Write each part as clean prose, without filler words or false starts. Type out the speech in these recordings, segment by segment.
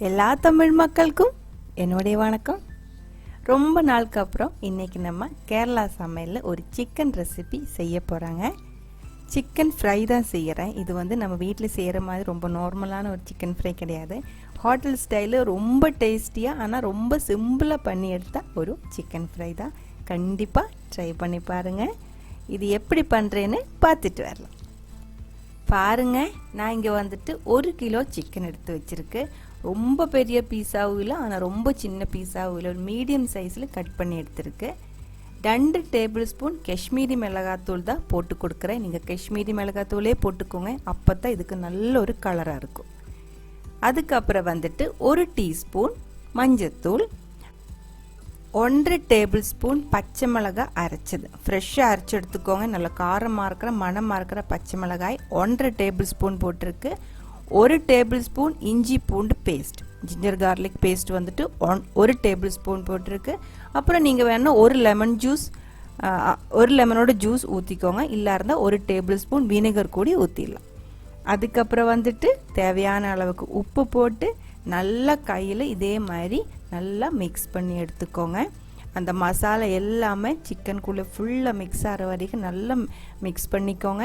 எல்லா தமிழ் மக்களுக்கும் என்னுடைய வணக்கம். ரொம்ப நாளுக்கு அப்புறம் இன்னைக்கு நம்ம கேரளா சமையலில் ஒரு சிக்கன் ரெசிபி செய்ய போகிறாங்க. சிக்கன் ஃப்ரை தான் செய்கிறேன். இது வந்து நம்ம வீட்டில் செய்கிற மாதிரி ரொம்ப நார்மலான ஒரு சிக்கன் ஃப்ரை கிடையாது. ஹோட்டல் ஸ்டைலில் ரொம்ப டேஸ்டியாக ஆனால் ரொம்ப சிம்பிளாக பண்ணி எடுத்தால் ஒரு சிக்கன் ஃப்ரை தான். கண்டிப்பாக ட்ரை பண்ணி பாருங்கள். இது எப்படி பண்ணுறேன்னு பார்த்துட்டு வரலாம். பாருங்க, நான் இங்கே வந்துட்டு 1 கிலோ சிக்கன் எடுத்து வச்சுருக்கு. ரொம்ப பெரிய பீஸாகவும் இல்லை, ஆனால் ரொம்ப சின்ன பீஸாகவும் இல்லை, ஒரு மீடியம் சைஸில் கட் பண்ணி எடுத்துருக்கு. 2 டேபிள் ஸ்பூன் காஷ்மீரி மிளகாத்தூள் தான் போட்டு கொடுக்குறேன். நீங்கள் காஷ்மீரி மிளகாத்தூளே போட்டுக்கோங்க, அப்போ தான் இதுக்கு நல்ல ஒரு கலராக இருக்கும். அதுக்கப்புறம் வந்துட்டு 1 டீஸ்பூன் மஞ்சத்தூள், 1 டேபிள் ஸ்பூன் பச்சை மிளகாய் அரைச்சது, ஃப்ரெஷ்ஷாக அரைச்சி எடுத்துக்கோங்க. நல்ல காரமாக இருக்கிற மணமாக இருக்கிற பச்சை மிளகாய் 1 டேபிள் ஸ்பூன் போட்டிருக்கு. 1 டேபிள் ஸ்பூன் இஞ்சி பூண்டு பேஸ்ட், ஜிஞ்சர் கார்லிக் பேஸ்ட் வந்துட்டு 1 டேபிள் ஸ்பூன் போட்டிருக்கு. அப்புறம் நீங்கள் வேணால் ஒரு லெமனோட ஜூஸ் ஊற்றிக்கோங்க. இல்லை இருந்தால் 1 டேபிள் ஸ்பூன் வினிகர் கூடி ஊற்றிடலாம். அதுக்கப்புறம் வந்துட்டு தேவையான அளவுக்கு உப்பு போட்டு நல்லா கையில் இதே மாதிரி நல்லா மிக்ஸ் பண்ணி எடுத்துக்கோங்க. அந்த மசாலா எல்லாமே சிக்கனுக்குள்ளே ஃபுல்லாக மிக்ஸ் ஆகிற வரைக்கும் நல்லா மிக்ஸ் பண்ணிக்கோங்க.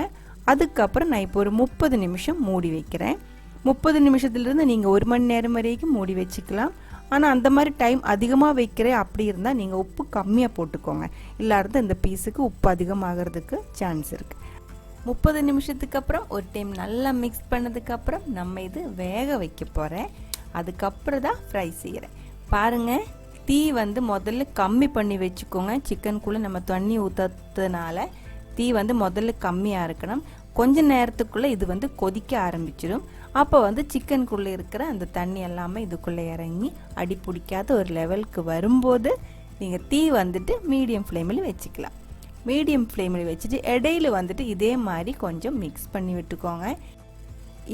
அதுக்கப்புறம் நான் இப்போ ஒரு 30 நிமிஷம் மூடி வைக்கிறேன். 30 நிமிஷத்துலேருந்து நீங்கள் 1 மணி நேரம் வரைக்கும் மூடி வச்சுக்கலாம். ஆனால் அந்த மாதிரி டைம் அதிகமாக வைக்கிறேன் அப்படி இருந்தால் நீங்கள் உப்பு கம்மியாக போட்டுக்கோங்க. இல்லாத இந்த பீஸுக்கு உப்பு அதிகமாகிறதுக்கு சான்ஸ் இருக்குது. 30 நிமிஷத்துக்கு அப்புறம் ஒரு டைம் நல்லா மிக்ஸ் பண்ணதுக்கப்புறம் நம்ம இது வேக வைக்க போகிறேன். அதுக்கப்புறம் தான் ஃப்ரை செய்கிறேன். பாருங்கள், தீ வந்து முதல்ல கம்மி பண்ணி வச்சுக்கோங்க. சிக்கனுக்குள்ளே நம்ம தண்ணி ஊற்றுறதுனால தீ வந்து முதல்ல கம்மியாக இருக்கணும். கொஞ்ச நேரத்துக்குள்ளே இது வந்து கொதிக்க ஆரம்பிச்சிடும். அப்போ வந்து சிக்கனுக்குள்ளே இருக்கிற அந்த தண்ணி எல்லாமே இதுக்குள்ளே இறங்கி அடி பிடிக்காத ஒரு லெவலுக்கு வரும்போது நீங்கள் தீ வந்துட்டு மீடியம் ஃப்ளேமில் வச்சுக்கலாம். மீடியம் ஃப்ளேமில் வச்சுட்டு இடையில வந்துட்டு இதே மாதிரி கொஞ்சம் மிக்ஸ் பண்ணி விட்டுக்கோங்க.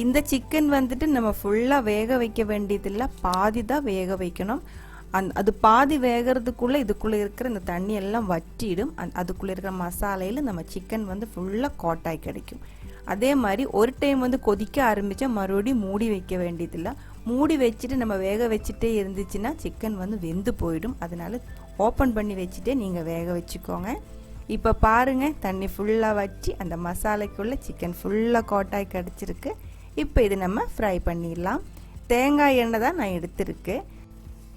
இந்த சிக்கன் வந்துட்டு நம்ம ஃபுல்லாக வேக வைக்க வேண்டியதில்லை, பாதி தான் வேக வைக்கணும். அது பாதி வேகிறதுக்குள்ளே இதுக்குள்ளே இருக்கிற இந்த தண்ணி எல்லாம் வற்றிடும். அதுக்குள்ளே இருக்கிற மசாலையில் நம்ம சிக்கன் வந்து ஃபுல்லாக கோட்டாகி கிடைக்கும். அதே மாதிரி ஒரு டைம் வந்து கொதிக்க ஆரம்பித்தா மறுபடியும் மூடி வைக்க வேண்டியதில்லை. மூடி வச்சுட்டு நம்ம வேக வச்சுட்டே இருந்துச்சுன்னா சிக்கன் வந்து வெந்து போயிடும். அதனால ஓப்பன் பண்ணி வச்சுட்டே நீங்கள் வேக வச்சுக்கோங்க. இப்போ பாருங்கள், தண்ணி ஃபுல்லாக வச்சு அந்த மசாலைக்குள்ளே சிக்கன் ஃபுல்லாக கோட்டாகி கிடச்சிருக்கு. இப்போ இது நம்ம ஃப்ரை பண்ணிடலாம். தேங்காய் எண்ணெய் தான் நான் எடுத்திருக்கு.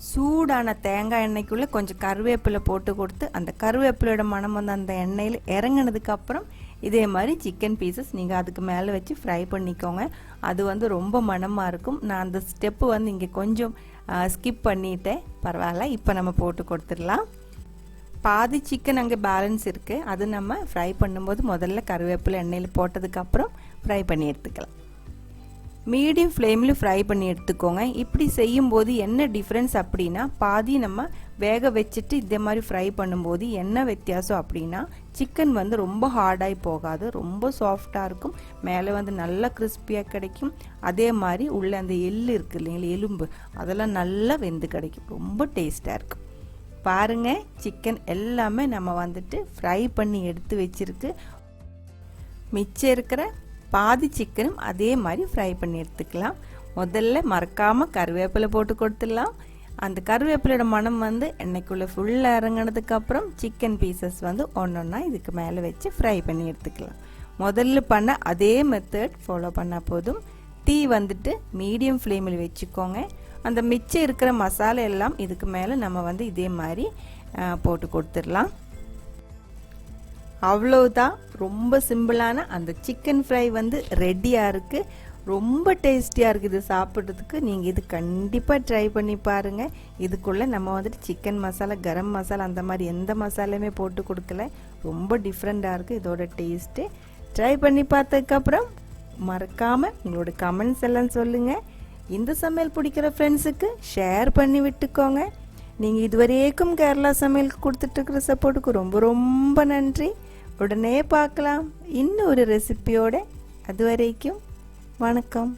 சூடான தேங்காய் எண்ணெய்க்குள்ளே கொஞ்சம் கருவேப்பிலை போட்டு கொடுத்து அந்த கருவேப்பிலையோட மனம் வந்து அந்த எண்ணெயில் இறங்கினதுக்கப்புறம் இதே மாதிரி சிக்கன் பீசஸ் நீங்கள் அதுக்கு மேலே வச்சு ஃப்ரை பண்ணிக்கோங்க. அது வந்து ரொம்ப மணமாக இருக்கும். நான் அந்த ஸ்டெப்பு வந்து இங்கே கொஞ்சம் ஸ்கிப் பண்ணிட்டேன், பரவாயில்ல. இப்போ நம்ம போட்டு கொடுத்துடலாம். பாதி சிக்கன் அங்கே பேலன்ஸ் இருக்குது. அது நம்ம ஃப்ரை பண்ணும்போது முதல்ல கருவேப்பிலை எண்ணெயில் போட்டதுக்கப்புறம் ஃப்ரை பண்ணி எடுத்துக்கலாம். மீடியம் ஃப்ளேமில் ஃப்ரை பண்ணி எடுத்துக்கோங்க. இப்படி செய்யும்போது என்ன டிஃப்ரென்ஸ் அப்படின்னா, பாதி நம்ம வேக வச்சுட்டு இதே மாதிரி ஃப்ரை பண்ணும்போது என்ன வித்தியாசம் அப்படின்னா, சிக்கன் வந்து ரொம்ப ஹார்டாகி போகாது, ரொம்ப சாஃப்டாக இருக்கும். மேலே வந்து நல்லா கிறிஸ்பியாக கிடைக்கும். அதே மாதிரி உள்ள அந்த எள்ளு இருக்குது இல்லைங்களா, எலும்பு, அதெல்லாம் நல்லா வெந்து கிடைக்கும். ரொம்ப டேஸ்ட்டாக இருக்கும். பாருங்கள், சிக்கன் எல்லாமே நம்ம வந்துட்டு ஃப்ரை பண்ணி எடுத்து வச்சிருக்கு. மிச்சம் இருக்கிற பாதி சிக்கனும் அதே மாதிரி ஃப்ரை பண்ணி எடுத்துக்கலாம். முதல்ல மறக்காமல் கருவேப்பிலை போட்டு கொடுத்துடலாம். அந்த கருவேப்பிலையோட மனம் வந்து எண்ணெய்க்குள்ளே ஃபுல்லாக இறங்கினதுக்கப்புறம் சிக்கன் பீசஸ் வந்து ஒன்றா இதுக்கு மேலே வச்சு ஃப்ரை பண்ணி எடுத்துக்கலாம். முதல்ல பண்ண அதே மெத்தட் ஃபாலோ பண்ணால் போதும். தீ வந்துட்டு மீடியம் ஃப்ளேமில் வச்சுக்கோங்க. அந்த மிச்சம் இருக்கிற மசாலா எல்லாம் இதுக்கு மேலே நம்ம வந்து இதே மாதிரி போட்டு கொடுத்துடலாம். அவ்வளோதான், ரொம்ப சிம்பிளான அந்த சிக்கன் ஃப்ரை வந்து ரெடியாக இருக்குது. ரொம்ப டேஸ்டியாக இருக்குது இது சாப்பிட்றதுக்கு. நீங்கள் இது கண்டிப்பாக ட்ரை பண்ணி பாருங்கள். இதுக்குள்ளே நம்ம வந்துட்டு சிக்கன் மசாலா, கரம் மசாலா அந்த மாதிரி எந்த மசாலாவுமே போட்டு கொடுக்கல. ரொம்ப டிஃப்ரெண்ட்டாக இருக்குது இதோட டேஸ்ட்டு. ட்ரை பண்ணி பார்த்ததுக்கப்புறம் மறக்காமல் உங்களோட கமெண்ட்ஸ் எல்லாம் சொல்லுங்கள். இந்த சமையல் பிடிக்கிற ஃப்ரெண்ட்ஸுக்கு ஷேர் பண்ணி விட்டுக்கோங்க. நீங்கள் இதுவரைக்கும் கேரளா சமையலுக்கு கொடுத்துட்ருக்கிற சப்போர்ட்டுக்கு ரொம்ப ரொம்ப நன்றி. உடனே பார்க்கலாம் இன்னும் ஒரு ரெசிபியோட. அது வரைக்கும் வணக்கம்.